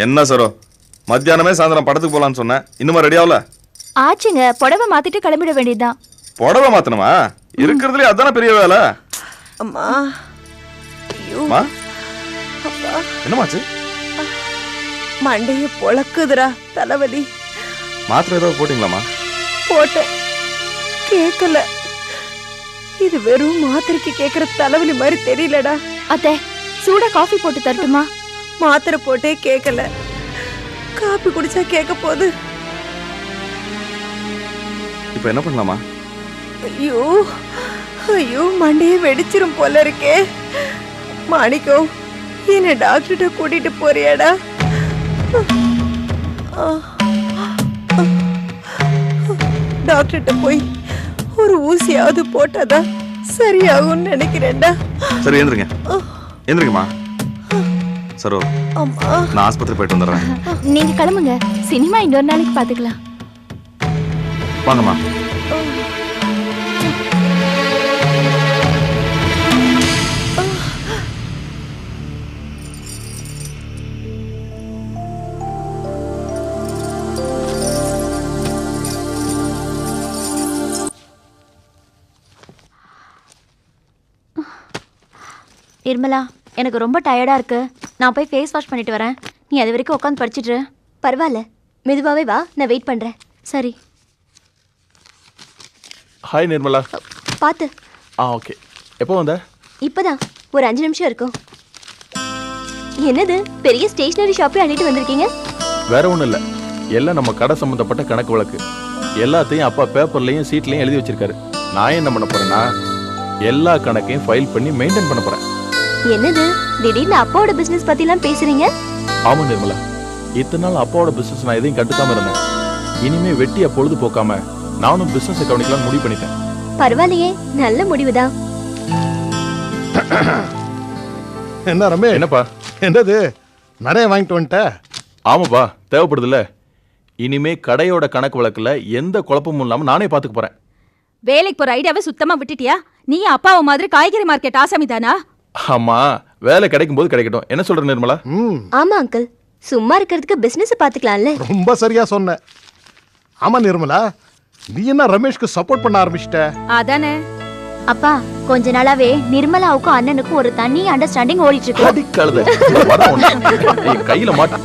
என்ன சரோ, மத்தியானமே சாயந்தரம் படத்துக்கு போலான்னு சொன்னேன், இன்னுமா ரெடி ஆகல? ஆச்சுங்க, புடவை மாத்திட்டு கிளம்பிட வேண்டியதுதான். புடவை மாத்தணுமா? இருக்கிறதுலே அதான பெரிய வேலை. அம்மா அம்மா, என்னமாச்சு? மண்டைய பொளக்குதுடா, தலைவலி. மாத்திரை ஏதாவது போட்டீங்களாமா? போட்டேன், கேட்கல. இது வெறும் மாத்திரைக்கு கேட்கற தலைவலி மாதிரி தெரியலடா. அத்தை, சூடா காஃபி போட்டு தரட்டுமா? மாத்திரை போட்டே கேட்கல, காபி குடிச்சா கேட்க போகுது. இப்ப என்ன பண்ணலாமா? ஐயோ ஐயோ, மண்டையே வெடிச்சிரும் போல இருக்கே. மாணிக்கம், என்ன டாக்டர்கிட்ட கூட்டிட்டு போறியாடா? டாக்டர்கிட்ட போய் ஒரு ஊசியாவது போட்டாதான் சரியாகும்னு நினைக்கிறேன்டா. சரி, எந்திரிங்க எந்திரிங்கம்மா. சரோ, அம்மா, நான் ஆஸ்பத்திரி போயிட்டு வந்துடுறேன். நீங்க கிளம்புங்க, சினிமா இன்னொரு நாளைக்கு பாத்துக்கலாம். வாங்கம்மா. நிர்மலா, எனக்கு ரொம்ப டயர்டா இருக்கு, நான் போய் ஃபேஸ் வாஷ் பண்ணிட்டு வரேன். நீ அது வரைக்கும் உட்காந்து படிச்சிட்டு. பரவாயில்ல, மெதுவாவே வா, நான் வெயிட் பண்றேன். சரி. ஹாய் நிர்மலா. பாத்து. ஓகே. எப்போ வந்த? இப்பதான் ஒரு 5 நிமிஷம் இருக்கும். என்னது, பெரிய ஸ்டேஷனரி ஷாப்பே அள்ளிட்டு வந்திருக்கீங்க? வேற ஒன்றும் இல்லை, எல்லாம் நம்ம கடை சம்மந்தப்பட்ட கணக்கு வழக்கு. எல்லாத்தையும் அப்பா பேப்பர்லையும் சீட்லையும் எழுதி வச்சிருக்காரு. நான் என்ன பண்ண போறேன்னா, எல்லா கணக்கையும் ஃபைல் பண்ணி மெயின்டைன் பண்ண போறேன். என்னது, திடீர்னு அப்பாவோட பிசினஸ் பத்திலாம் பேசுறீங்க? ஆமா நிர்மலா, இத்தனை நாள் அப்பாவோட பிசினஸ் நான் எதையும் கட்டுக்காம இருந்தேன். இனிமே வெட்டியா பொழுது போக்காம நானும் பிசினஸ் கவனிக்கலாம் முடிவு பண்ணிட்டேன். பரவாயில்லையே, நல்ல முடிவுதான். என்ன ரமே? என்னப்பா? என்னது, நிறைய வாங்கிட்டு வந்துட்ட? ஆமாப்பா, தேவைப்படுதுல்ல. இனிமே கடையோட கணக்கு வழக்குல எந்த குழப்பமும் இல்லாம நானே பாத்துக்க போறேன். வேலைக்கு போற ஐடியாவை சுத்தமா விட்டுட்டியா? நீ அப்பாவை மாதிரி காய்கறி மார்க்கெட் ஆசாமி தானா? ஆமா, வேலை கிடைக்கும் போது கிடைக்கட்டும். என்ன சொல்ற நிர்மலா? ஆமா அங்கிள், சும்மா இருக்கிறதுக்கு பிசினஸ் பாத்துக்கலாம்ல. ரொம்ப சரியா சொன்ன. ஆமா நிர்மலா, நீ என்ன ரமேஷ்க்கு சப்போர்ட் பண்ண ஆரம்பிச்சிட்ட? அதானே. அப்பா, கொஞ்ச நாளாவே நிர்மலாவுக்கும் அண்ணனுக்கும் ஒரு தனி அண்டர்ஸ்டாண்டிங் ஓடிட்டு இருக்கு. கையில மாட்டு.